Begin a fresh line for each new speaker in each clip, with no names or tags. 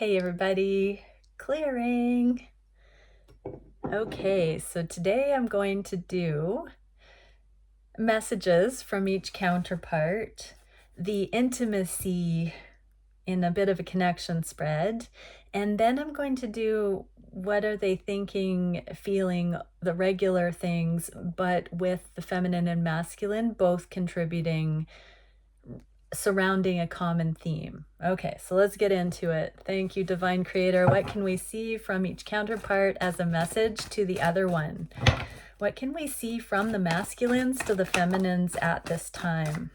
Hey everybody, clearing. Okay, so today I'm going to do messages from each counterpart, the intimacy in a bit of a connection spread, and then I'm going to do what are they thinking, feeling, the regular things, but with the feminine and masculine both contributing, surrounding a common theme. Okay, so let's get into it. Thank you, Divine Creator. What can we see from each counterpart as a message to the other one? What can we see from the masculines to the feminines at this time?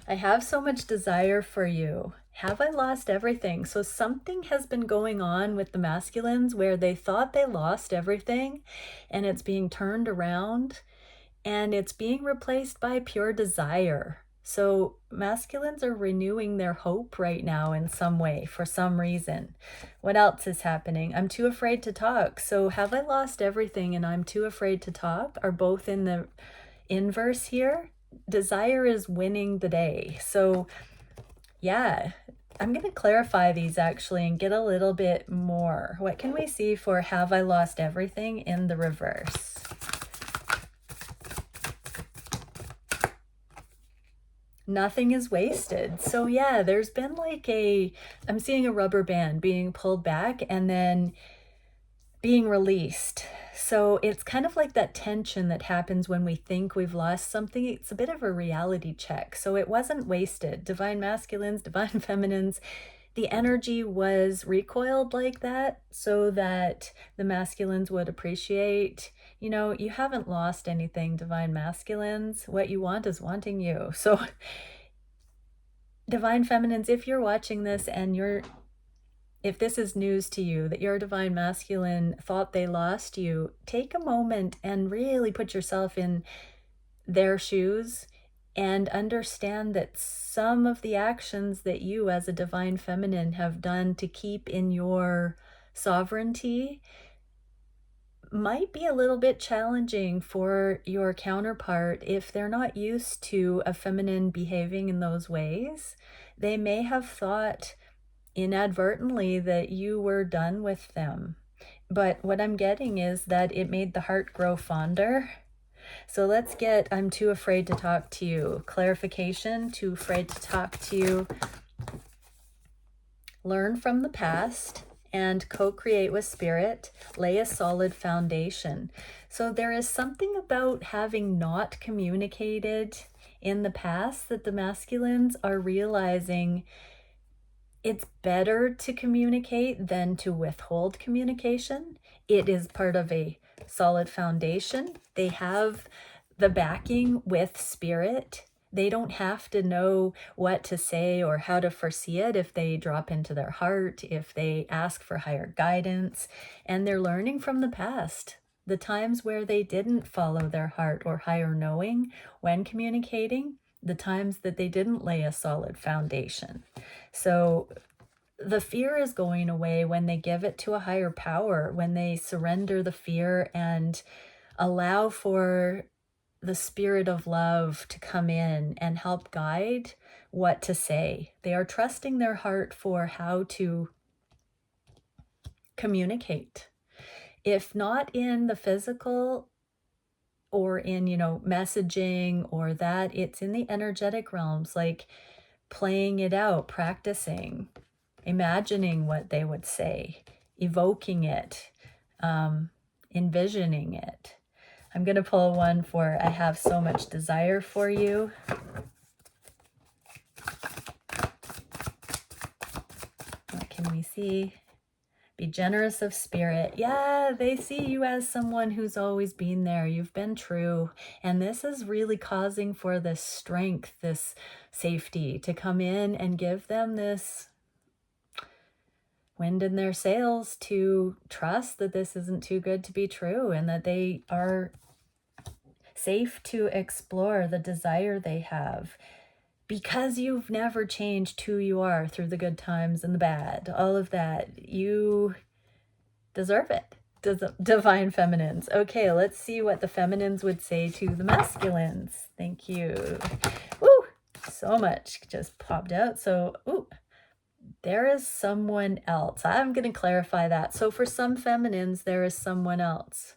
I have so much desire for you. Have I lost everything? So something has been going on with the masculines where they thought they lost everything and it's being turned around and it's being replaced by pure desire. So masculines are renewing their hope right now in some way, for some reason. What else is happening? I'm too afraid to talk. So have I lost everything and I'm too afraid to talk are both in the inverse here. Desire is winning the day. So yeah, I'm going to clarify these actually and get a little bit more. What can we see for have I lost everything in the reverse? Nothing is wasted. So yeah, there's been like I'm seeing a rubber band being pulled back and then being released. So it's kind of like that tension that happens when we think we've lost something. It's a bit of a reality check. So it wasn't wasted. Divine masculines, divine feminines, the energy was recoiled like that so that the masculines would appreciate, you know, you haven't lost anything, divine masculines. What you want is wanting you. So divine feminines, if you're watching this and if this is news to you that your divine masculine thought they lost you, take a moment and really put yourself in their shoes and understand that some of the actions that you as a divine feminine have done to keep in your sovereignty might be a little bit challenging for your counterpart if they're not used to a feminine behaving in those ways. They may have thought inadvertently that you were done with them. But what I'm getting is that it made the heart grow fonder. So let's get, I'm too afraid to talk to you. Clarification, too afraid to talk to you. Learn from the past and co-create with spirit. Lay a solid foundation. So there is something about having not communicated in the past that the masculines are realizing it's better to communicate than to withhold communication. It is part of a solid foundation. They have the backing with spirit. They don't have to know what to say or how to foresee it if they drop into their heart, if they ask for higher guidance, and they're learning from the past. The times where they didn't follow their heart or higher knowing when communicating, the times that they didn't lay a solid foundation. So the fear is going away when they give it to a higher power, when they surrender the fear and allow for the spirit of love to come in and help guide what to say. They are trusting their heart for how to communicate. If not in the physical or in, messaging or that, it's in the energetic realms, like playing it out, practicing, imagining what they would say, evoking it, envisioning it. I'm going to pull one for I have so much desire for you. What can we see? Be generous of spirit. Yeah, they see you as someone who's always been there. You've been true. And this is really causing for this strength, this safety to come in and give them this wind in their sails to trust that this isn't too good to be true and that they are safe to explore the desire they have. Because you've never changed who you are through the good times and the bad, all of that, you deserve it. Divine feminines. Okay, let's see what the feminines would say to the masculines. Thank you. Woo! So much just popped out. So, ooh, There is someone else. I'm going to clarify that. So for some feminines, there is someone else.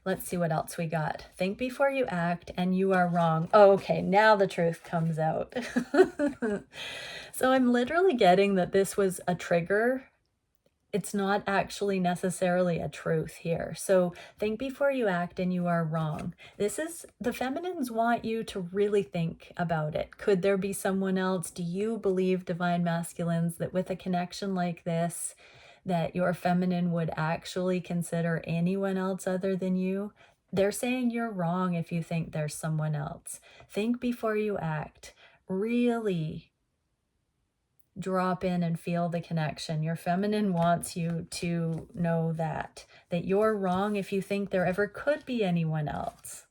Let's see what else we got. Think before you act, and you are wrong. Oh, okay, now the truth comes out. So I'm literally getting that this was a trigger. It's not actually necessarily a truth here. So think before you act, and you are wrong. This is, the feminines want you to really think about it. Could there be someone else? Do you believe, divine masculines, that with a connection like this, that your feminine would actually consider anyone else other than you? They're saying you're wrong if you think there's someone else. Think before you act. Really drop in and feel the connection. Your feminine wants you to know that you're wrong if you think there ever could be anyone else.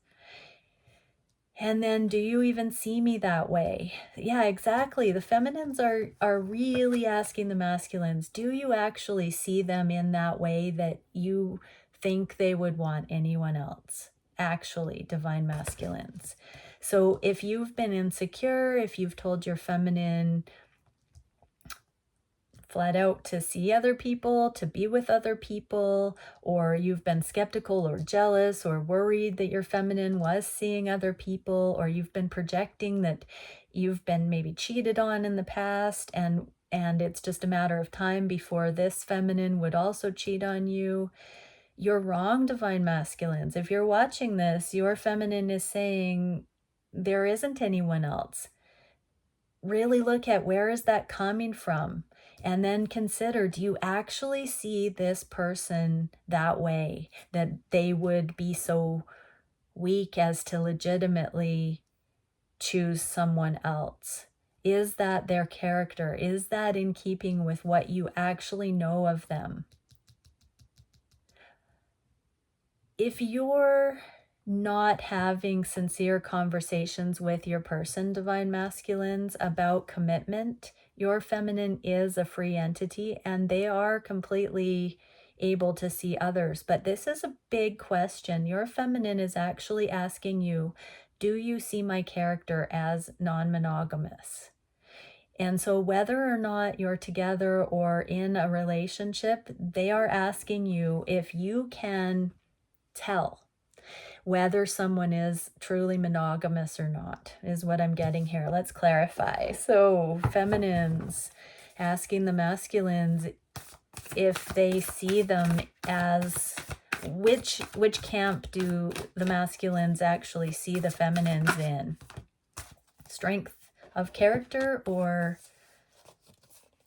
And then, do you even see me that way? Yeah, exactly. The feminines are really asking the masculines, do you actually see them in that way that you think they would want anyone else? Actually, divine masculines. So if you've been insecure, if you've told your feminine flat out to see other people, to be with other people, or you've been skeptical or jealous or worried that your feminine was seeing other people, or you've been projecting that you've been maybe cheated on in the past, and it's just a matter of time before this feminine would also cheat on you, you're wrong, divine masculines. If you're watching this, your feminine is saying there isn't anyone else. Really look at, where is that coming from? And then consider, do you actually see this person that way, that they would be so weak as to legitimately choose someone else? Is that their character? Is that in keeping with what you actually know of them? If you're not having sincere conversations with your person, divine masculines, about commitment, your feminine is a free entity and they are completely able to see others. But this is a big question. Your feminine is actually asking you, do you see my character as non-monogamous? And so whether or not you're together or in a relationship, they are asking you if you can tell whether someone is truly monogamous or not, is what I'm getting here. Let's clarify. So feminines asking the masculines if they see them as, which camp do the masculines actually see the feminines in? Strength of character or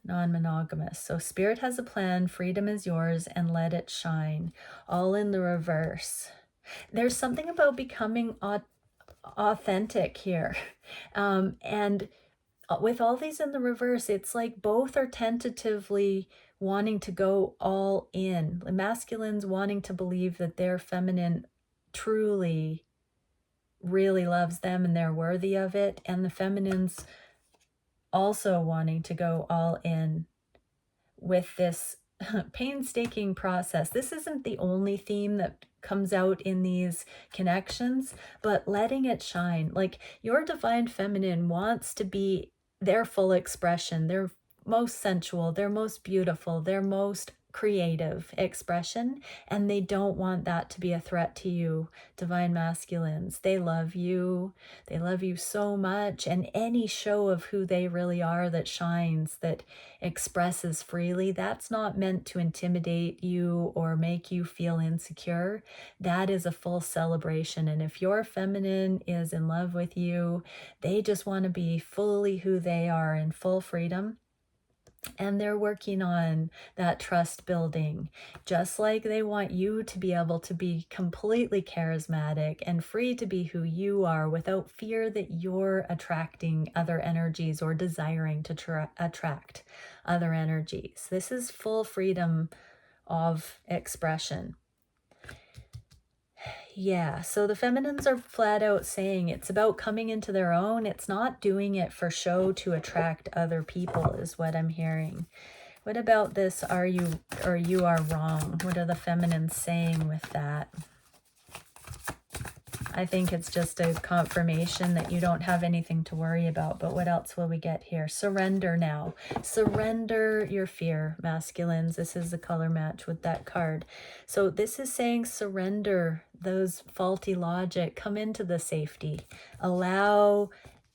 non-monogamous? So spirit has a plan, freedom is yours, and let it shine. All in the reverse. There's something about becoming authentic here. And with all these in the reverse, it's like both are tentatively wanting to go all in. The masculines wanting to believe that their feminine truly, really loves them and they're worthy of it. And the feminines also wanting to go all in with this painstaking process. This isn't the only theme that comes out in these connections, but letting it shine. Like, your divine feminine wants to be their full expression, their most sensual, their most beautiful, their most creative expression, and they don't want that to be a threat to you, divine masculines. They love you. They love you so much, and any show of who they really are that shines, that expresses freely, that's not meant to intimidate you or make you feel insecure. That is a full celebration. And if your feminine is in love with you, they just want to be fully who they are in full freedom. And they're working on that trust building, just like they want you to be able to be completely charismatic and free to be who you are without fear that you're attracting other energies or desiring to attract other energies. This is full freedom of expression. Yeah, so the feminines are flat out saying it's about coming into their own. It's not doing it for show to attract other people, is what I'm hearing. What about this, are you or you are wrong? What are the feminines saying with that? I think it's just a confirmation that you don't have anything to worry about. But what else will we get here? Surrender now. Surrender your fear, masculines. This is the color match with that card. So this is saying surrender those faulty logic. Come into the safety. Allow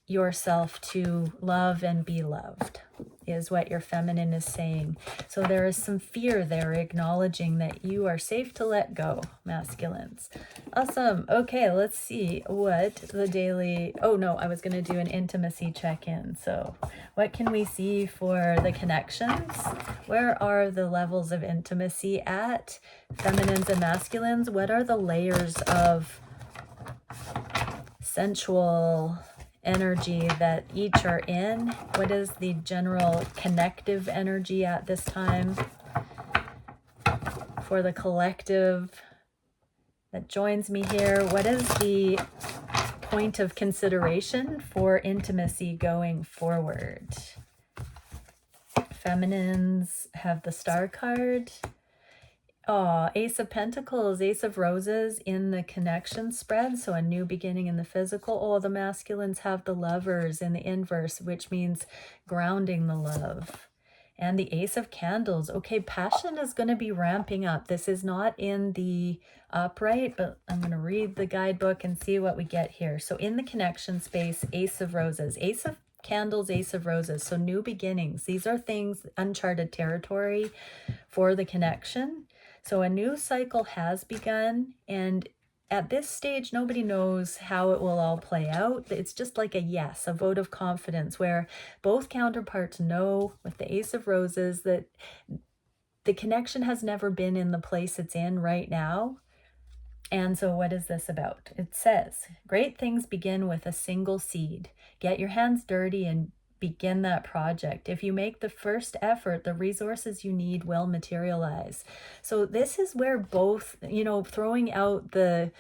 yourself to love and be loved, is what your feminine is saying. So there is some fear there, acknowledging that you are safe to let go, masculines. Awesome. Okay, let's see what the daily... Oh no, I was going to do an intimacy check-in. So what can we see for the connections? Where are the levels of intimacy at? Feminines and masculines, what are the layers of sensual energy that each are in? What is the general connective energy at this time for the collective that joins me here? What is the point of consideration for intimacy going forward? Feminines have the Star card. Oh, Ace of Pentacles, Ace of Roses in the connection spread. So a new beginning in the physical. Oh, the masculines have the Lovers in the inverse, which means grounding the love. And the Ace of Candles. Okay, passion is going to be ramping up. This is not in the upright, but I'm going to read the guidebook and see what we get here. So in the connection space, Ace of Roses, Ace of Candles, Ace of Roses. So new beginnings. These are things, uncharted territory for the connection. So a new cycle has begun, and at this stage, nobody knows how it will all play out. It's just like a yes, a vote of confidence, where both counterparts know with the Ace of Roses that the connection has never been in the place it's in right now. And so what is this about? It says, great things begin with a single seed. Get your hands dirty and begin that project. If you make the first effort, the resources you need will materialize. So this is where both, throwing out the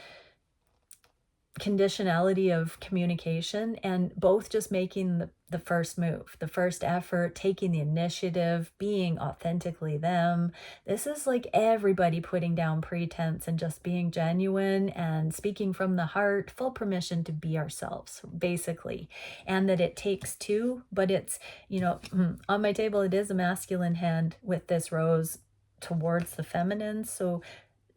conditionality of communication and both just making the first move, the first effort, taking the initiative, being authentically them. This is like everybody putting down pretense and just being genuine and speaking from the heart, full permission to be ourselves, basically. And that it takes two, but it's, on my table, it is a masculine hand with this rose towards the feminine. So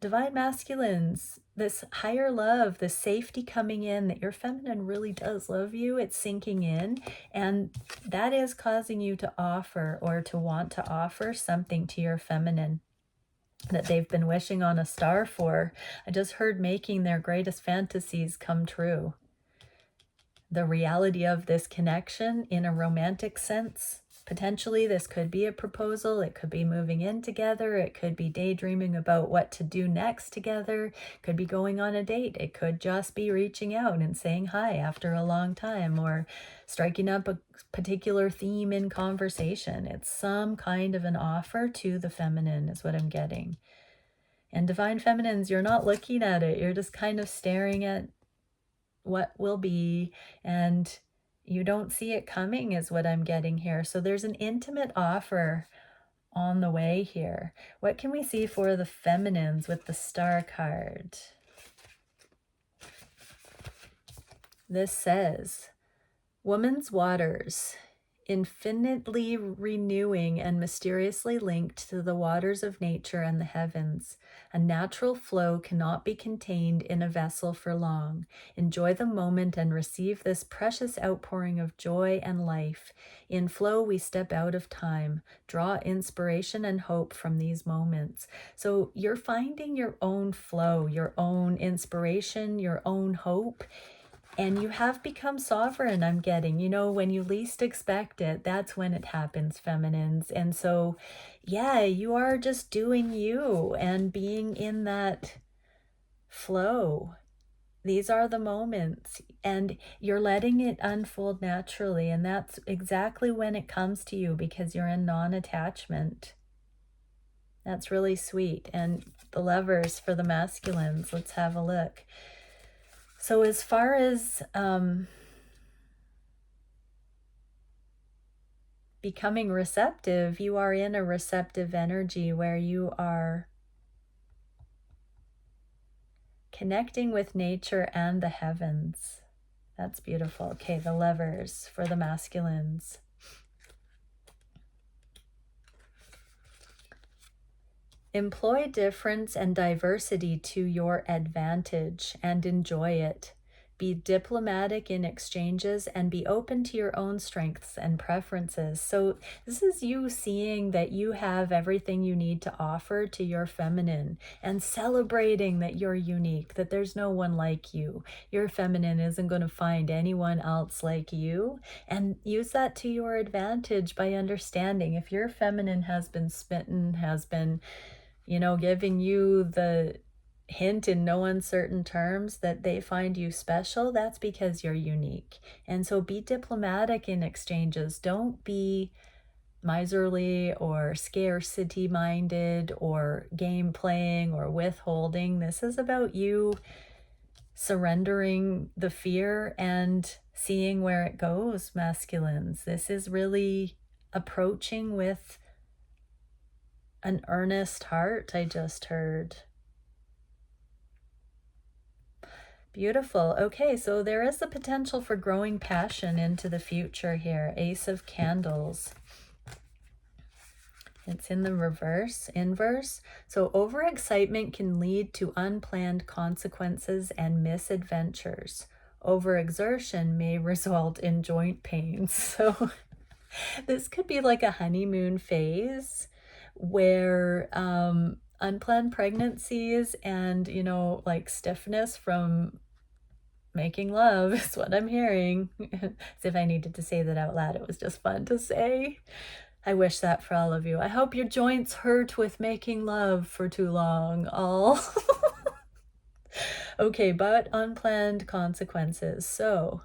divine masculines, this higher love, this safety coming in, that your feminine really does love you, it's sinking in, and that is causing you to offer or to want to offer something to your feminine that they've been wishing on a star for. I just heard making their greatest fantasies come true. The reality of this connection in a romantic sense. Potentially, this could be a proposal. It could be moving in together. It could be daydreaming about what to do next together. It could be going on a date. It could just be reaching out and saying hi after a long time, or striking up a particular theme in conversation. It's some kind of an offer to the feminine is what I'm getting. And divine feminines, you're not looking at it. You're just kind of staring at what will be, and you don't see it coming is what I'm getting here. So there's an intimate offer on the way here. What can we see for the feminines with the Star card? This says, woman's waters, infinitely renewing and mysteriously linked to the waters of nature and the heavens. A natural flow cannot be contained in a vessel for long. Enjoy the moment and receive this precious outpouring of joy and life. In flow, we step out of time, draw inspiration and hope from these moments. So you're finding your own flow, your own inspiration, your own hope. And you have become sovereign, I'm getting, when you least expect it, that's when it happens, feminines. And so, yeah, you are just doing you and being in that flow. These are the moments, and you're letting it unfold naturally. And that's exactly when it comes to you, because you're in non-attachment. That's really sweet. And the Lovers for the masculines, let's have a look. So as far as becoming receptive, you are in a receptive energy where you are connecting with nature and the heavens. That's beautiful. Okay, the Lovers for the masculines. Employ difference and diversity to your advantage and enjoy it. Be diplomatic in exchanges and be open to your own strengths and preferences. So this is you seeing that you have everything you need to offer to your feminine and celebrating that you're unique, that there's no one like you. Your feminine isn't going to find anyone else like you, and use that to your advantage by understanding if your feminine has been smitten, has been, giving you the hint in no uncertain terms that they find you special, that's because you're unique. And so be diplomatic in exchanges. Don't be miserly or scarcity minded or game playing or withholding. This is about you surrendering the fear and seeing where it goes, masculines. This is really approaching with an earnest heart, I just heard. Beautiful. Okay, so there is the potential for growing passion into the future here. Ace of Candles. It's in the inverse. So overexcitement can lead to unplanned consequences and misadventures. Overexertion may result in joint pains. So this could be like a honeymoon phase where unplanned pregnancies and, like stiffness from making love is what I'm hearing. As if I needed to say that out loud. It was just fun to say. I wish that for all of you. I hope your joints hurt with making love for too long. All. Okay, but unplanned consequences. So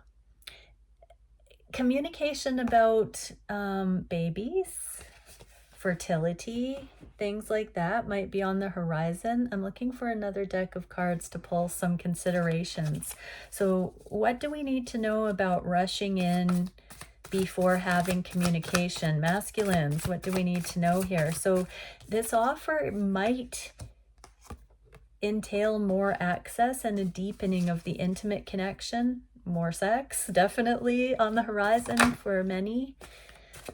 communication about babies, fertility, things like that might be on the horizon. I'm looking for another deck of cards to pull some considerations. So what do we need to know about rushing in before having communication? Masculines, what do we need to know here? So this offer might entail more access and a deepening of the intimate connection. More sex, definitely on the horizon for many.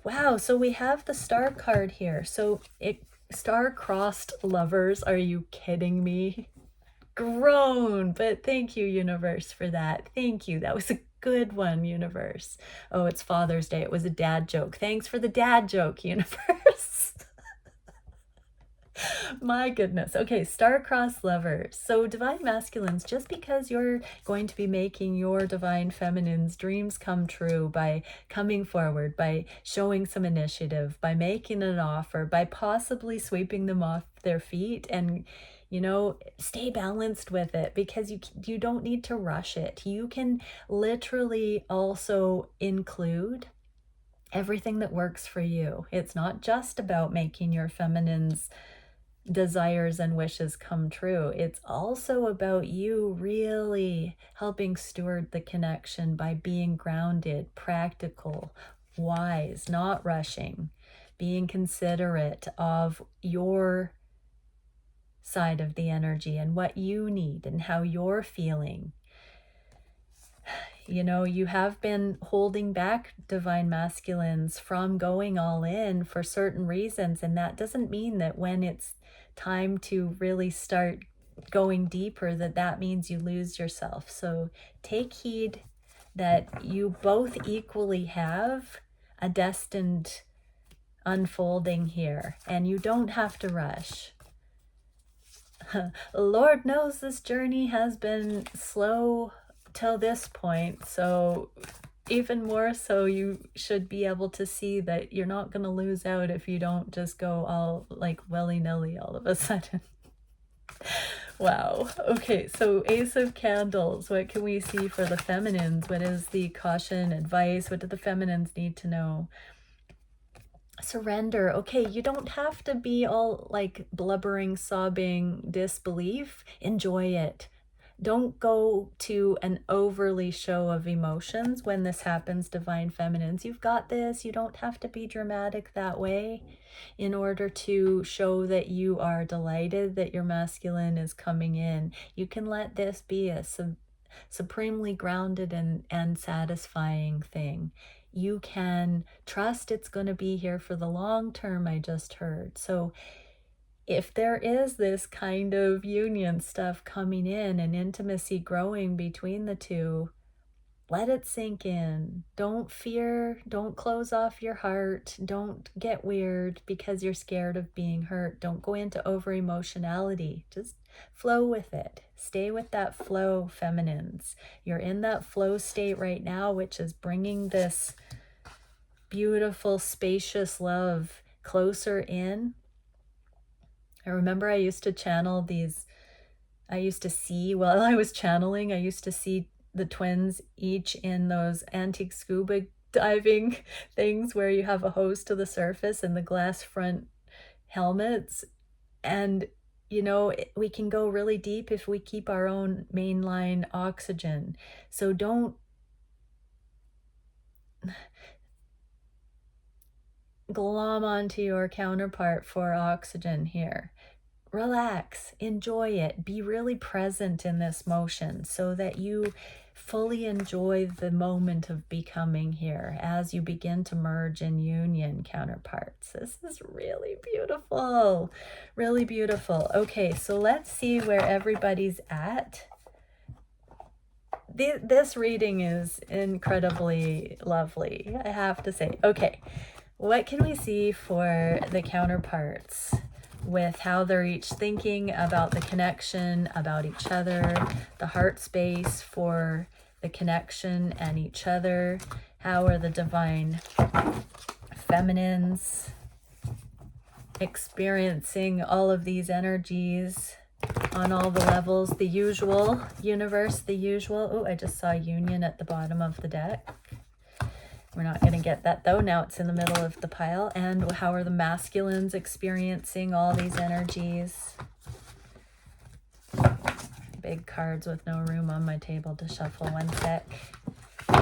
Wow, so we have the Star card here. So star-crossed lovers, are you kidding me? Groan, but thank you, universe, for that. Thank you. That was a good one, universe. Oh, it's Father's Day. It was a dad joke. Thanks for the dad joke, universe. My goodness. Okay, star-crossed lovers. So divine masculines, just because you're going to be making your divine feminines' dreams come true by coming forward, by showing some initiative, by making an offer, by possibly sweeping them off their feet, and stay balanced with it, because you don't need to rush it. You can literally also include everything that works for you. It's not just about making your feminines' desires and wishes come true. It's also about you really helping steward the connection by being grounded, practical, wise, not rushing, being considerate of your side of the energy and what you need and how you're feeling. You have been holding back, divine masculines, from going all in for certain reasons, and that doesn't mean that when it's time to really start going deeper, that means you lose yourself. So take heed that you both equally have a destined unfolding here, and you don't have to rush. Lord knows this journey has been slow till this point, so even more so you should be able to see that you're not going to lose out if you don't just go all like willy-nilly all of a sudden. Wow. Okay, so Ace of Candles, what can we see for the feminines? What is the caution, advice? What do the feminines need to know? Surrender. Okay, you don't have to be all like blubbering, sobbing, disbelief. Enjoy it. Don't go to an overly show of emotions when this happens, Divine Feminines. You've got this. You don't have to be dramatic that way in order to show that you are delighted that your masculine is coming in. You can let this be a supremely grounded and satisfying thing. You can trust it's going to be here for the long term, I just heard. So if there is this kind of union stuff coming in and intimacy growing between the two, let it sink in. Don't fear. Don't close off your heart. Don't get weird because you're scared of being hurt. Don't go into over emotionality. Just flow with it. Stay with that flow, feminines. You're in that flow state right now, which is bringing this beautiful, spacious love closer in. I remember I used to channel these, I used to see, while I was channeling, I used to see the twins each in those antique scuba diving things where you have a hose to the surface and the glass front helmets. And, you know, we can go really deep if we keep our own mainline oxygen. So don't glom onto your counterpart for oxygen here. Relax, enjoy it, be really present in this motion so that you fully enjoy the moment of becoming here as you begin to merge in union, counterparts. This is really beautiful, really beautiful. Okay, so let's see where everybody's at. This reading is incredibly lovely, I have to say. Okay, what can we see for the counterparts with how they're each thinking about the connection, about each other, the heart space for the connection and each other? How are the divine feminines experiencing all of these energies on all the levels? The usual universe, the usual. Oh, I just saw union at the bottom of the deck. We're not going to get that though. Now it's in the middle of the pile. And how are the masculines experiencing all these energies? Big cards with no room on my table to shuffle. 1 sec.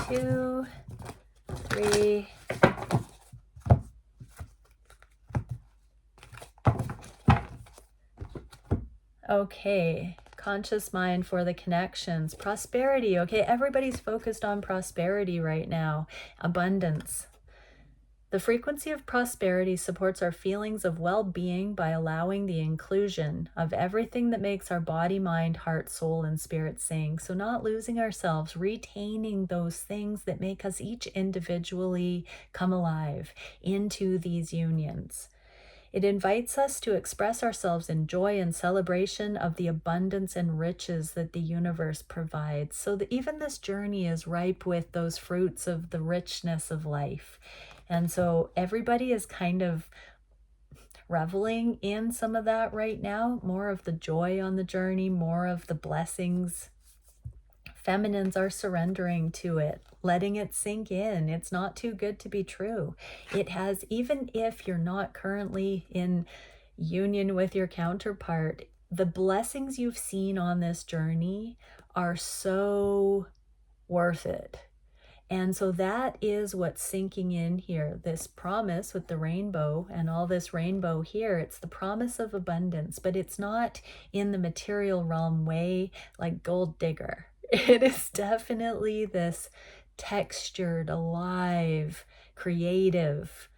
2, 3. Okay. Conscious mind for the connections. Prosperity. Okay, everybody's focused on prosperity right now. Abundance. The frequency of prosperity supports our feelings of well-being by allowing the inclusion of everything that makes our body, mind, heart, soul, and spirit sing. So not losing ourselves, retaining those things that make us each individually come alive into these unions. It invites us to express ourselves in joy and celebration of the abundance and riches that the universe provides. So that even this journey is ripe with those fruits of the richness of life. And so everybody is kind of reveling in some of that right now. More of the joy on the journey, more of the blessings. Feminines are surrendering to it, letting it sink in. It's not too good to be true. It has, even if you're not currently in union with your counterpart, the blessings you've seen on this journey are so worth it. And so that is what's sinking in here. This promise with the rainbow and all this rainbow here, it's the promise of abundance, but it's not in the material realm way like gold digger. It is definitely this textured, alive, creative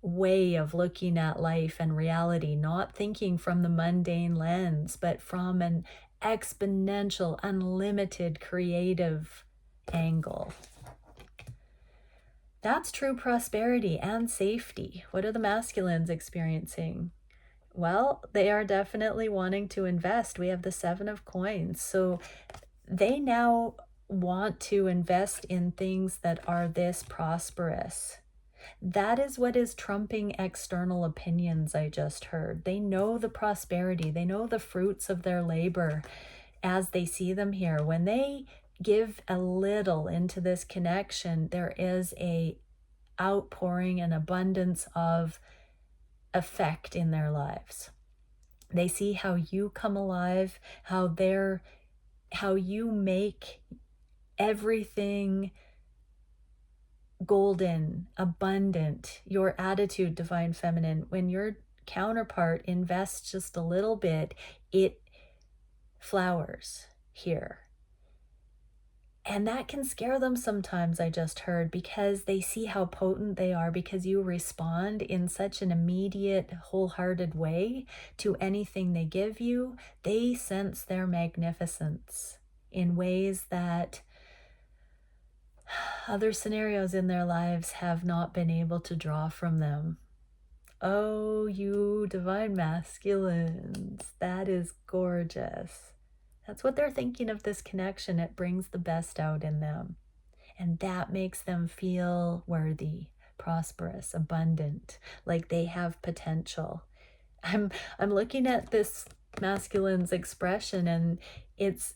way of looking at life and reality, not thinking from the mundane lens, but from an exponential, unlimited, creative angle. That's true prosperity and safety. What are the masculines experiencing? Well, they are definitely wanting to invest. We have the 7 of coins. So they now want to invest in things that are this prosperous. That is what is trumping external opinions I just heard. They know the prosperity. They know the fruits of their labor as they see them here. When they give a little into this connection, there is a outpouring and abundance of effect in their lives. They see how you come alive, how their how you make everything golden, abundant, your attitude, Divine Feminine. When your counterpart invests just a little bit, it flowers here. And that can scare them sometimes, I just heard, because they see how potent they are, because you respond in such an immediate, wholehearted way to anything they give you. They sense their magnificence in ways that other scenarios in their lives have not been able to draw from them. Oh, you divine masculines, that is gorgeous. That's what they're thinking of this connection. It brings the best out in them. And that makes them feel worthy, prosperous, abundant, like they have potential. I'm looking at this masculine's expression, and it's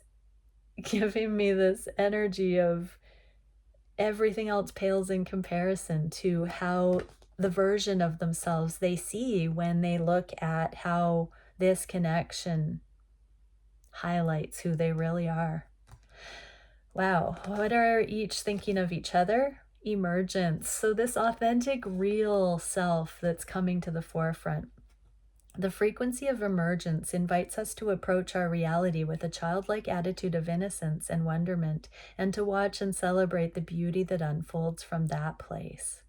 giving me this energy of everything else pales in comparison to how the version of themselves they see when they look at how this connection highlights who they really are. Wow, what are each thinking of each other? Emergence. So this authentic, real self that's coming to the forefront. The frequency of emergence invites us to approach our reality with a childlike attitude of innocence and wonderment, and to watch and celebrate the beauty that unfolds from that place.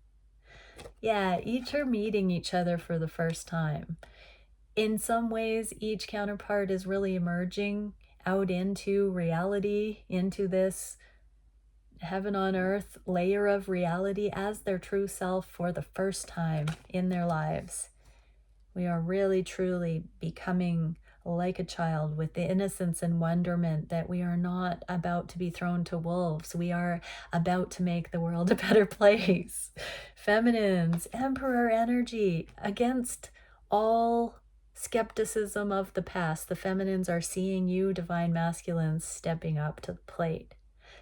Yeah, each are meeting each other for the first time. In some ways, each counterpart is really emerging out into reality, into this heaven on earth layer of reality as their true self for the first time in their lives. We are really, truly becoming like a child with the innocence and wonderment that we are not about to be thrown to wolves. We are about to make the world a better place. Feminines, Emperor energy, against all skepticism of the past. The feminines are seeing you, divine masculines, stepping up to the plate,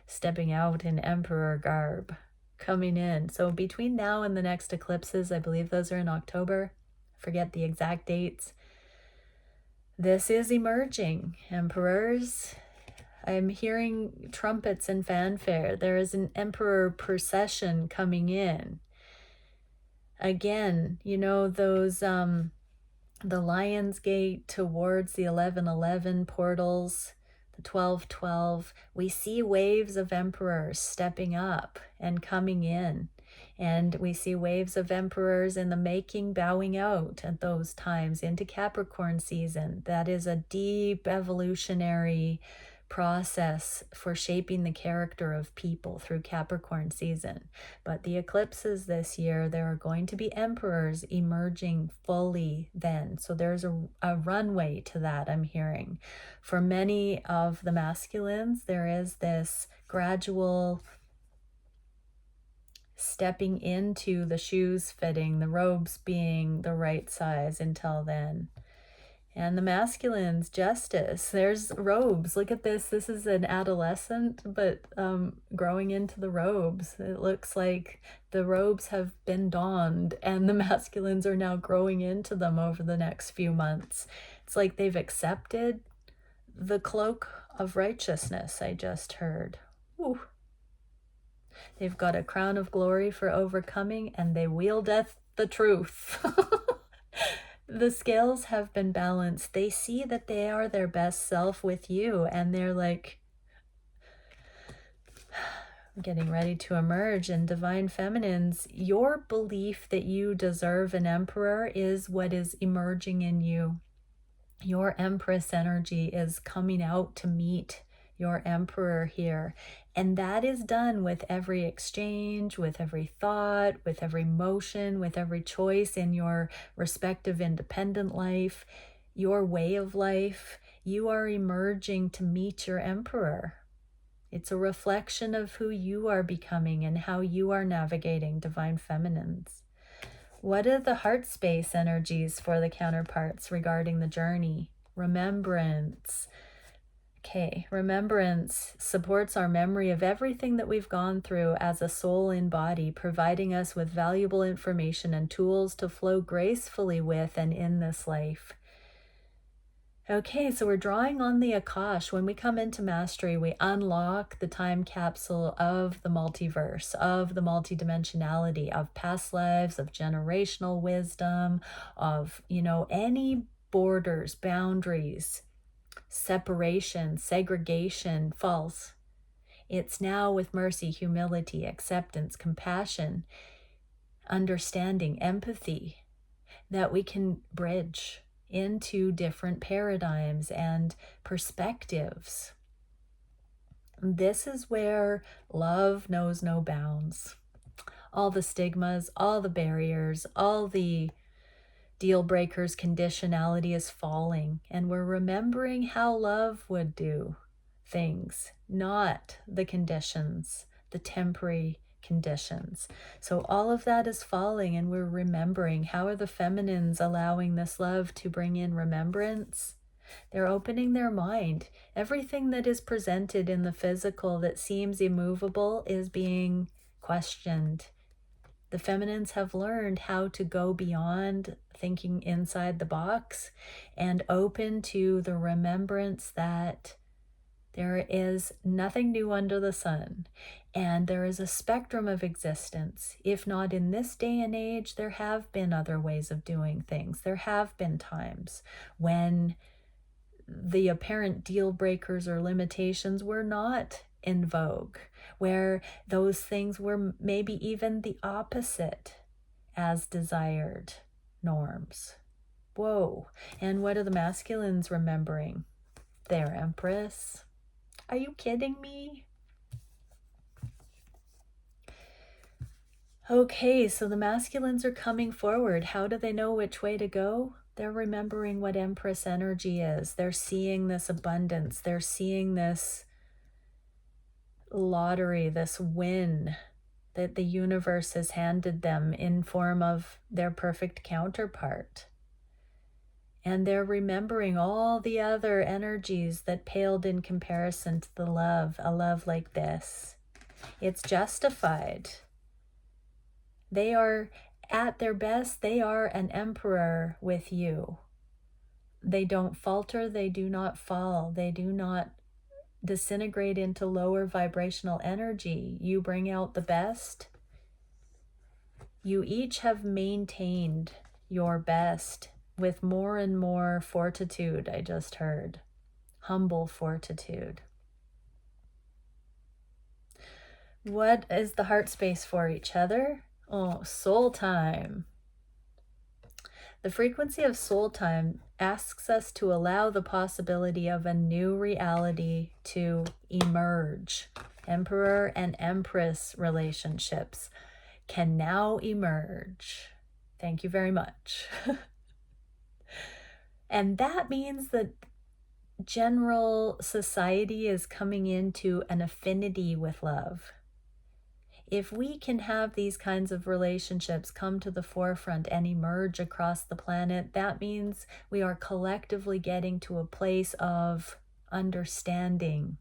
stepping out in Emperor garb, coming in. So between now and the next eclipses, I believe those are in October, forget the exact dates, this is emerging. Emperors, I'm hearing trumpets and fanfare. There is an emperor procession coming in. Again, you know, those the Lion's Gate towards the 11:11 portals, the 12:12, we see waves of emperors stepping up and coming in. And we see waves of emperors in the making bowing out at those times into Capricorn season. That is a deep evolutionary process for shaping the character of people through Capricorn season. But the eclipses this year, there are going to be emperors emerging fully then. So there's a runway to that, I'm hearing. For many of the masculines, there is this gradual stepping into the shoes fitting, the robes being the right size until then. And the masculines, justice, there's robes. Look at this. This is an adolescent, but growing into the robes. It looks like the robes have been donned and the masculines are now growing into them over the next few months. It's like they've accepted the cloak of righteousness, I just heard. Ooh. They've got a crown of glory for overcoming, and they wieldeth the truth. The scales have been balanced. They see that they are their best self with you, and they're like getting ready to emerge. And divine feminines, your belief that you deserve an emperor is what is emerging in you. Your empress energy is coming out to meet your emperor here. And that is done with every exchange, with every thought, with every motion, with every choice in your respective independent life, your way of life. You are emerging to meet your emperor. It's a reflection of who you are becoming and how you are navigating, divine feminines. What are the heart space energies for the counterparts regarding the journey? Remembrance. Okay, remembrance supports our memory of everything that we've gone through as a soul in body, providing us with valuable information and tools to flow gracefully with and in this life. Okay, so we're drawing on the Akash. When we come into mastery, we unlock the time capsule of the multiverse, of the multidimensionality, of past lives, of generational wisdom, of, any borders, boundaries, separation, segregation, false. It's now with mercy, humility, acceptance, compassion, understanding, empathy, that we can bridge into different paradigms and perspectives. This is where love knows no bounds. All the stigmas, all the barriers, all the deal breakers, conditionality is falling, and we're remembering how love would do things, not the conditions, the temporary conditions. So all of that is falling, and we're remembering. How are the feminines allowing this love to bring in remembrance? They're opening their mind. Everything that is presented in the physical that seems immovable is being questioned. The feminines have learned how to go beyond thinking inside the box and open to the remembrance that there is nothing new under the sun, and there is a spectrum of existence. If not in this day and age, there have been other ways of doing things. There have been times when the apparent deal breakers or limitations were not in vogue, where those things were maybe even the opposite as desired norms. Whoa. And what are the masculines remembering? Their Empress. Are you kidding me? Okay, so the masculines are coming forward. How do they know which way to go? They're remembering what Empress energy is. They're seeing this abundance. They're seeing this lottery, this win that the universe has handed them in form of their perfect counterpart. And they're remembering all the other energies that paled in comparison to the love, a love like this. It's justified. They are at their best. They are an emperor with you. They don't falter. They do not fall. They do not disintegrate into lower vibrational energy. You bring out the best. You each have maintained your best with more and more fortitude, I just heard. Humble fortitude. What is the heart space for each other? Oh, soul time. The frequency of soul time asks us to allow the possibility of a new reality to emerge. Emperor and Empress relationships can now emerge. Thank you very much. And that means that general society is coming into an affinity with love. If we can have these kinds of relationships come to the forefront and emerge across the planet, that means we are collectively getting to a place of understanding,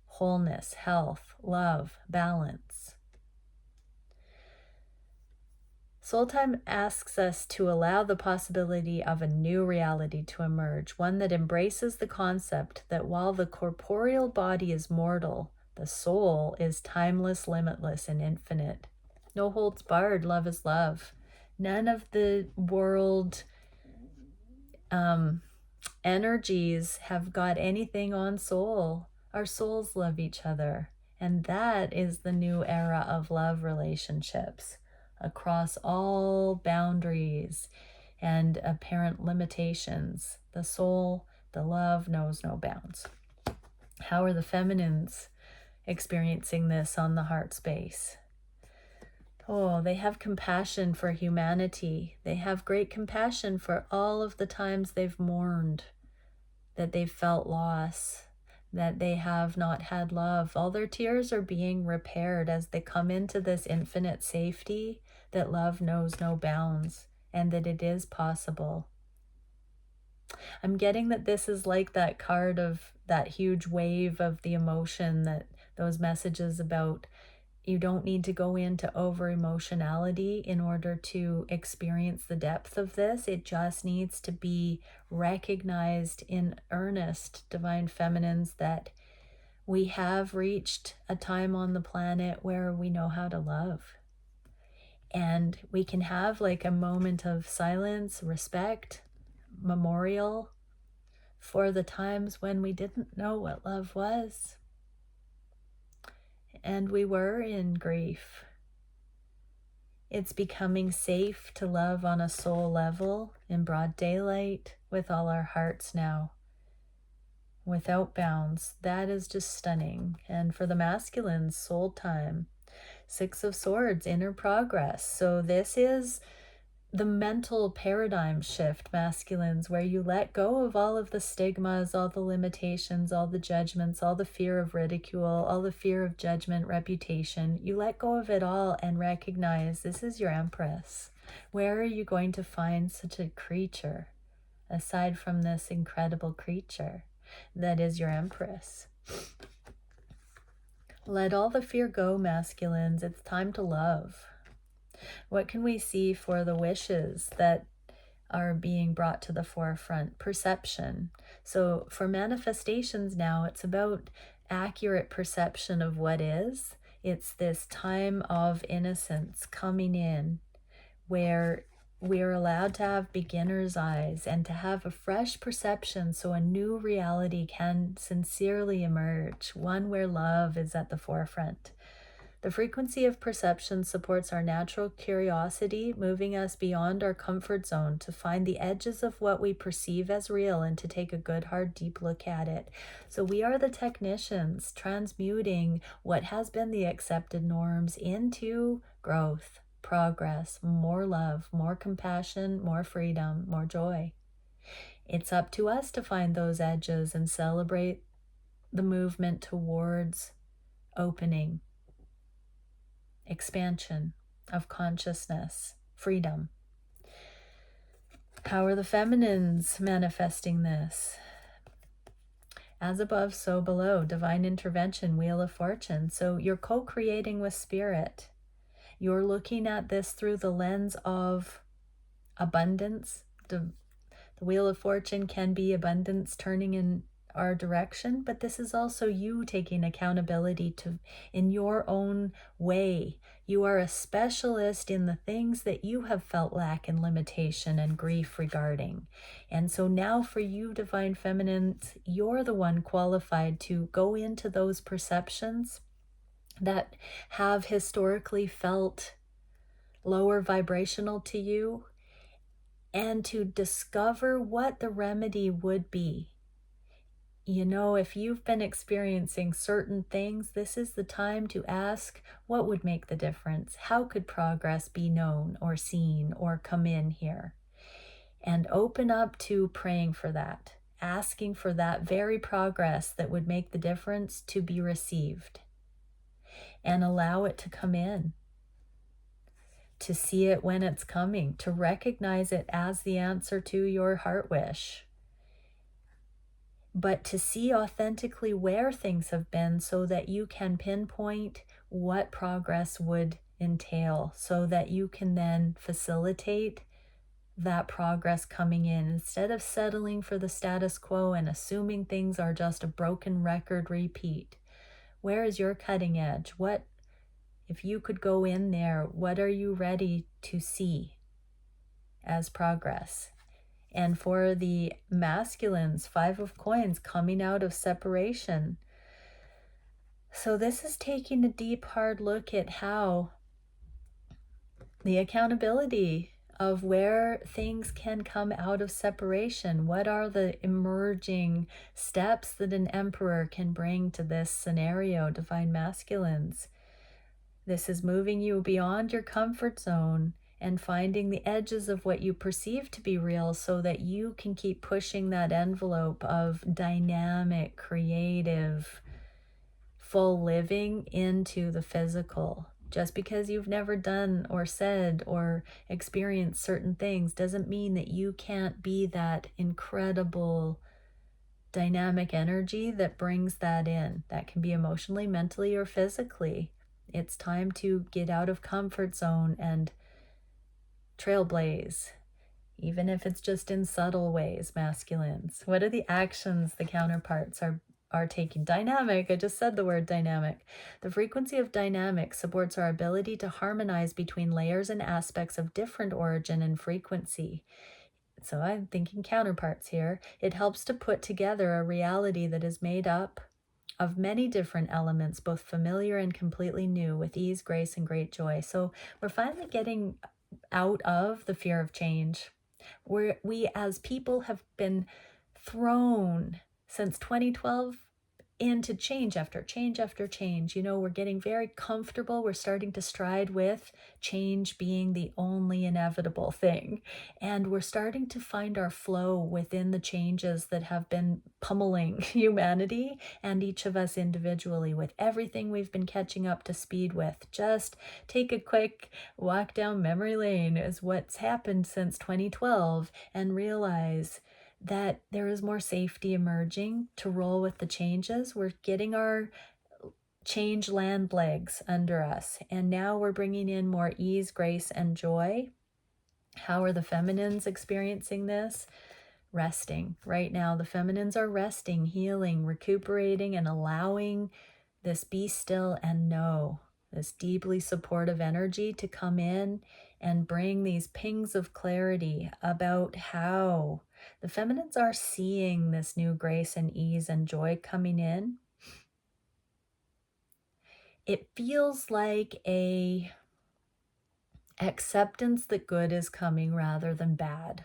wholeness, health, love, balance. Soul time asks us to allow the possibility of a new reality to emerge, one that embraces the concept that while the corporeal body is mortal, the soul is timeless, limitless, and infinite. No holds barred, love is love. None of the world energies have got anything on soul. Our souls love each other. And that is the new era of love relationships across all boundaries and apparent limitations. The soul, the love knows no bounds. How are the feminines experiencing this on the heart space? Oh, they have compassion for humanity. They have great compassion for all of the times they've mourned, that they've felt loss, that they have not had love. All their tears are being repaired as they come into this infinite safety that love knows no bounds and that it is possible. I'm getting that this is like that card of that huge wave of the emotion, that those messages about You don't need to go into over emotionality in order to experience the depth of this. It just needs to be recognized in earnest, divine feminines, that we have reached a time on the planet where we know how to love. And we can have like a moment of silence, respect, memorial for the times when we didn't know what love was. And we were in grief. It's becoming safe to love on a soul level in broad daylight with all our hearts now, without bounds. That is just stunning. And for the masculines, soul time. 6 of Swords, inner progress. So this is the mental paradigm shift, masculines, where you let go of all of the stigmas, all the limitations, all the judgments, all the fear of ridicule, all the fear of judgment, reputation. You let go of it all and recognize this is your Empress. Where are you going to find such a creature aside from this incredible creature that is your Empress? Let all the fear go, masculines. It's time to love. What can we see for the wishes that are being brought to the forefront? Perception. So for manifestations now, it's about accurate perception of what is. It's this time of innocence coming in where we're allowed to have beginner's eyes and to have a fresh perception so a new reality can sincerely emerge, one where love is at the forefront. The frequency of perception supports our natural curiosity, moving us beyond our comfort zone to find the edges of what we perceive as real and to take a good, hard, deep look at it. So we are the technicians transmuting what has been the accepted norms into growth, progress, more love, more compassion, more freedom, more joy. It's up to us to find those edges and celebrate the movement towards opening, expansion of consciousness, freedom. How are the feminines manifesting this? As above, so below. Divine intervention, Wheel of Fortune. So you're co-creating with spirit. You're looking at this through the lens of abundance. The Wheel of Fortune can be abundance turning in our direction, but this is also you taking accountability to in your own way. You are a specialist in the things that you have felt lack and limitation and grief regarding. And so now for you, divine feminines, you're the one qualified to go into those perceptions that have historically felt lower vibrational to you and to discover what the remedy would be. You know, if you've been experiencing certain things, this is the time to ask what would make the difference. How could progress be known or seen or come in here? And open up to praying for that, asking for that very progress that would make the difference to be received. And allow it to come in, to see it when it's coming, to recognize it as the answer to your heart wish. But to see authentically where things have been so that you can pinpoint what progress would entail, so that you can then facilitate that progress coming in instead of settling for the status quo and assuming things are just a broken record repeat. Where is your cutting edge? What, if you could go in there, what are you ready to see as progress? And for the masculines, 5 of Coins, coming out of separation. So this is taking a deep, hard look at how the accountability of where things can come out of separation. What are the emerging steps that an emperor can bring to this scenario, divine masculines? This is moving you beyond your comfort zone and finding the edges of what you perceive to be real so that you can keep pushing that envelope of dynamic, creative, full living into the physical. Just because you've never done or said or experienced certain things doesn't mean that you can't be that incredible dynamic energy that brings that in. That can be emotionally, mentally, or physically. It's time to get out of comfort zone and trailblaze, even if it's just in subtle ways, masculines. What are the actions the counterparts are taking? Dynamic, I just said the word dynamic. The frequency of dynamic supports our ability to harmonize between layers and aspects of different origin and frequency. So I'm thinking counterparts here. It helps to put together a reality that is made up of many different elements, both familiar and completely new, with ease, grace, and great joy. So we're finally getting out of the fear of change. We as people have been thrown since 2012 into change after change after change. You know, we're getting very comfortable. We're starting to stride with change being the only inevitable thing. And we're starting to find our flow within the changes that have been pummeling humanity and each of us individually, with everything we've been catching up to speed with. Just take a quick walk down memory lane as what's happened since 2012 and realize that there is more safety emerging to roll with the changes. We're getting our change land legs under us, and now we're bringing in more ease, grace, and joy. How are the feminines experiencing this? Resting. Right now, the feminines are resting, healing, recuperating, and allowing this be still and know, this deeply supportive energy to come in and bring these pings of clarity about how the feminines are seeing this new grace and ease and joy coming in. It feels like a acceptance that good is coming rather than bad.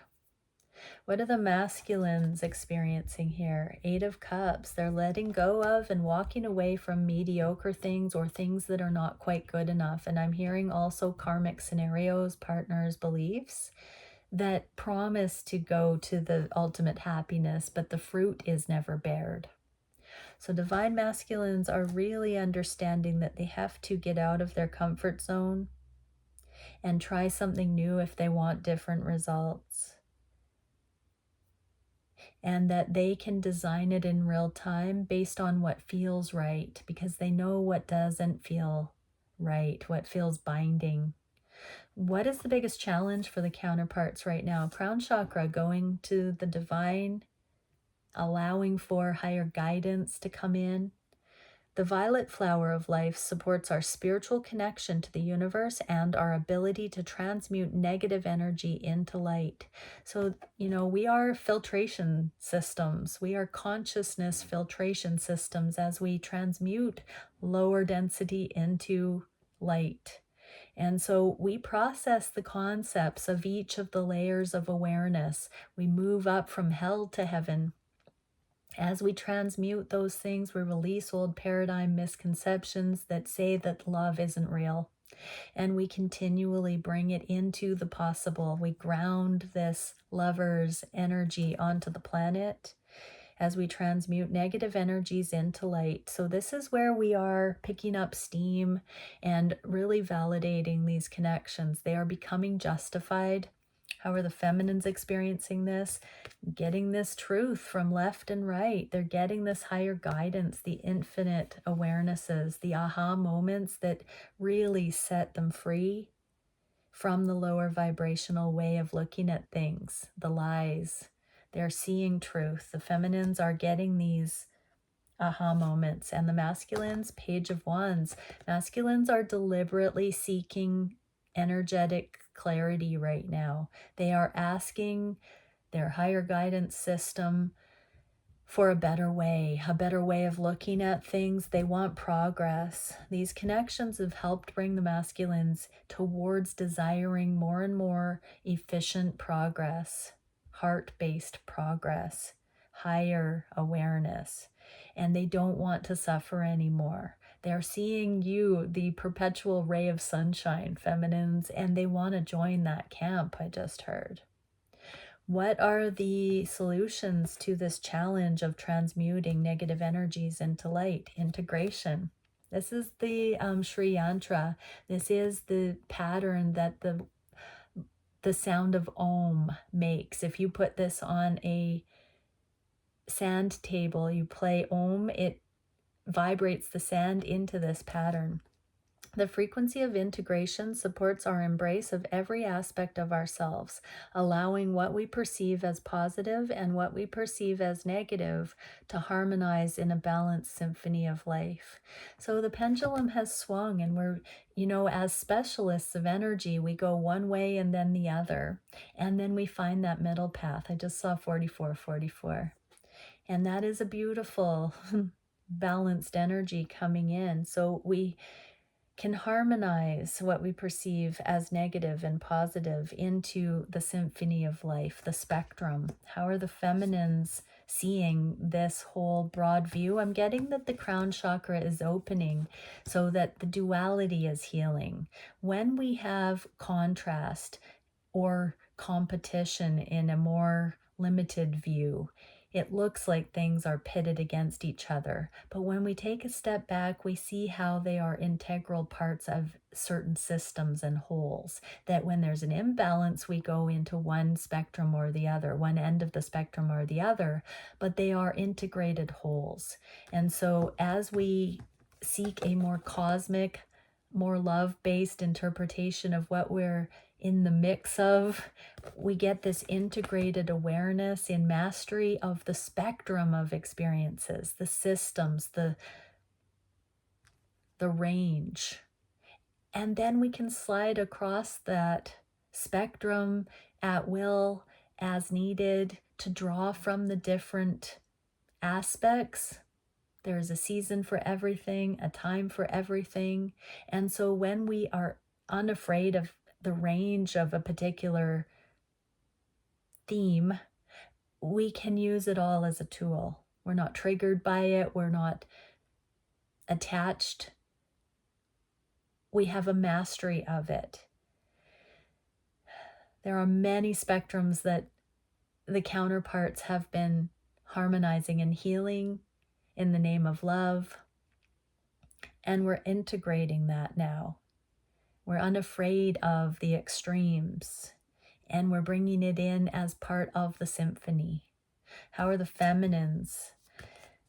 What are the masculines experiencing here? 8 of Cups. They're letting go of and walking away from mediocre things or things that are not quite good enough. And I'm hearing also karmic scenarios, partners, beliefs that promise to go to the ultimate happiness, but the fruit is never bared. So divine masculines are really understanding that they have to get out of their comfort zone and try something new if they want different results. And that they can design it in real time based on what feels right, because they know what doesn't feel right, what feels binding. What is the biggest challenge for the counterparts right now? Crown chakra, going to the divine, allowing for higher guidance to come in. The violet flower of life supports our spiritual connection to the universe and our ability to transmute negative energy into light. So, you know, we are filtration systems. We are consciousness filtration systems as we transmute lower density into light. And so we process the concepts of each of the layers of awareness. We move up from hell to heaven. As we transmute those things, we release old paradigm misconceptions that say that love isn't real. And we continually bring it into the possible. We ground this lover's energy onto the planet as we transmute negative energies into light. So this is where we are picking up steam and really validating these connections. They are becoming justified. How are the feminines experiencing this? Getting this truth from left and right. They're getting this higher guidance, the infinite awarenesses, the aha moments that really set them free from the lower vibrational way of looking at things, the lies. They're seeing truth. The feminines are getting these aha moments, and the masculines, Page of Wands. Masculines are deliberately seeking energetic clarity right now. They are asking their higher guidance system for a better way of looking at things. They want progress. These connections have helped bring the masculines towards desiring more and more efficient progress, heart-based progress, higher awareness, and they don't want to suffer anymore. They're seeing you, the perpetual ray of sunshine, feminines, and they want to join that camp, I just heard. What are the solutions to this challenge of transmuting negative energies into light? Integration. This is the Sri Yantra. This is the pattern that the sound of Om makes. If you put this on a sand table, you play Om, it vibrates the sand into this pattern. The frequency of integration supports our embrace of every aspect of ourselves, allowing what we perceive as positive and what we perceive as negative to harmonize in a balanced symphony of life. So the pendulum has swung, and we're, as specialists of energy, we go one way and then the other. And then we find that middle path. I just saw 4444. And that is a beautiful, balanced energy coming in. So we can harmonize what we perceive as negative and positive into the symphony of life, the spectrum. How are the feminines seeing this whole broad view? I'm getting that the crown chakra is opening so that the duality is healing. When we have contrast or competition in a more limited view, it looks like things are pitted against each other. But when we take a step back, we see how they are integral parts of certain systems and wholes. That when there's an imbalance, we go into one spectrum or the other, one end of the spectrum or the other, but they are integrated wholes. And so as we seek a more cosmic, more love-based interpretation of what we're in the mix of, we get this integrated awareness in mastery of the spectrum of experiences, the systems, the range. And then we can slide across that spectrum at will, as needed, to draw from the different aspects. There's a season for everything, a time for everything. And so when we are unafraid of the range of a particular theme, we can use it all as a tool. We're not triggered by it. We're not attached. We have a mastery of it. There are many spectrums that the counterparts have been harmonizing and healing in the name of love. And we're integrating that now. We're unafraid of the extremes, and we're bringing it in as part of the symphony. How are the feminines?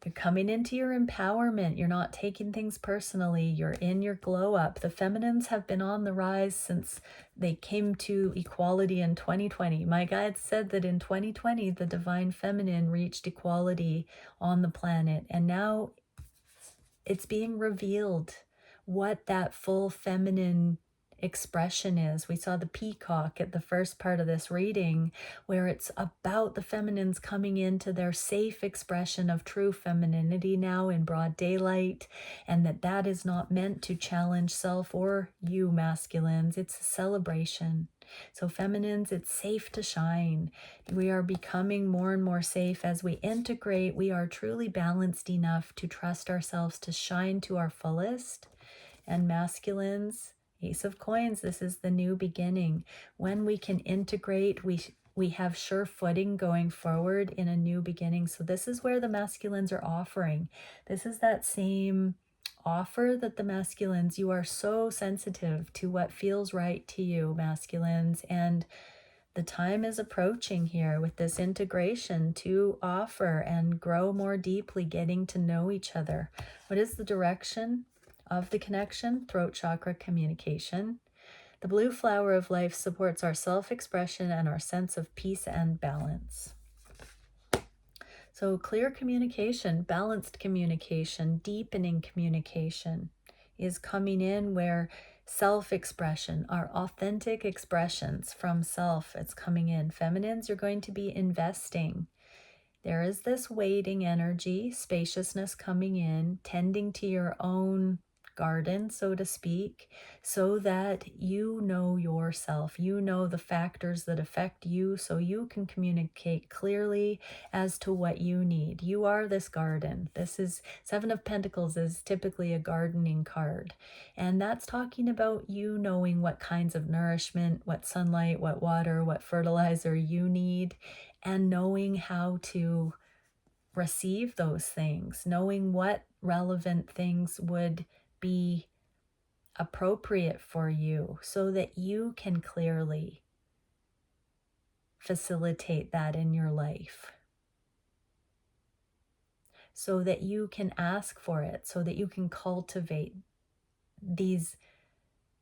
You're coming into your empowerment. You're not taking things personally. You're in your glow up. The feminines have been on the rise since they came to equality in 2020. My guide said that in 2020, the divine feminine reached equality on the planet. And now it's being revealed what that full feminine expression is. We saw the peacock at the first part of this reading, where it's about the feminines coming into their safe expression of true femininity now in broad daylight, and that is not meant to challenge self or you masculines. It's a celebration. So feminines, it's safe to shine. We are becoming more and more safe as we integrate. We are truly balanced enough to trust ourselves to shine to our fullest. And masculines, Ace of Coins, this is the new beginning. When we can integrate, we have sure footing going forward in a new beginning. So this is where the masculines are offering. This is that same offer that the masculines, you are so sensitive to what feels right to you, masculines, and the time is approaching here with this integration to offer and grow more deeply, getting to know each other. What is the direction of the connection? Throat chakra, communication. The blue flower of life supports our self-expression and our sense of peace and balance. So clear communication, balanced communication, deepening communication is coming in, where self-expression, our authentic expressions from self, it's coming in. Feminines, you're going to be investing. There is this waiting energy, spaciousness coming in, tending to your own garden, so to speak, so that you know yourself, you know the factors that affect you, so you can communicate clearly as to what you need. You are this garden. This is Seven of Pentacles is typically a gardening card, and that's talking about you knowing what kinds of nourishment, what sunlight, what water, what fertilizer you need, and knowing how to receive those things, knowing what relevant things would be appropriate for you so that you can clearly facilitate that in your life, so that you can ask for it, so that you can cultivate these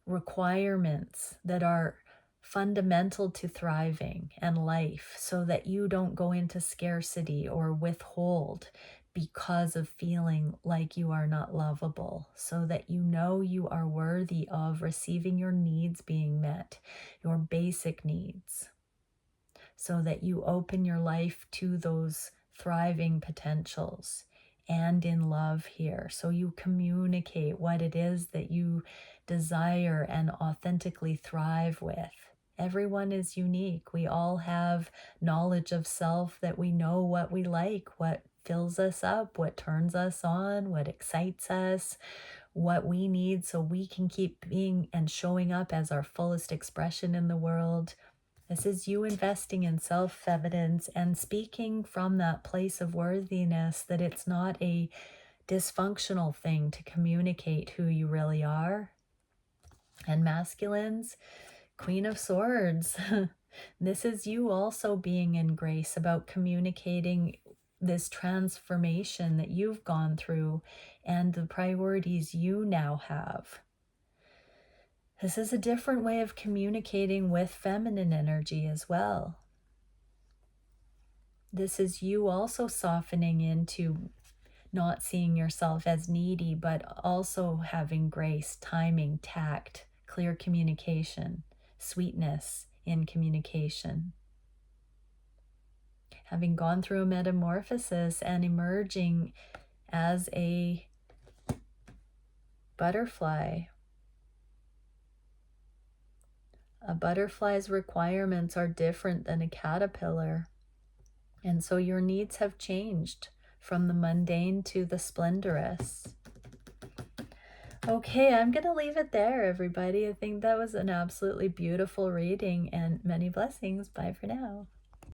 requirements that are fundamental to thriving and life, so that you don't go into scarcity or withhold because of feeling like you are not lovable, so that you know you are worthy of receiving your needs being met, your basic needs, so that you open your life to those thriving potentials and in love here. So you communicate what it is that you desire and authentically thrive with. Everyone is unique. We all have knowledge of self, that we know what we like, what fills us up, what turns us on, what excites us, what we need, so we can keep being and showing up as our fullest expression in the world. This is you investing in self-evidence and speaking from that place of worthiness, that it's not a dysfunctional thing to communicate who you really are. And masculines, Queen of Swords. This is you also being in grace about communicating this transformation that you've gone through and the priorities you now have. This is a different way of communicating with feminine energy as well. This is you also softening into not seeing yourself as needy, but also having grace, timing, tact, clear communication, sweetness in communication. Having gone through a metamorphosis and emerging as a butterfly. A butterfly's requirements are different than a caterpillar. And so your needs have changed from the mundane to the splendorous. Okay, I'm going to leave it there, everybody. I think that was an absolutely beautiful reading, and many blessings. Bye for now.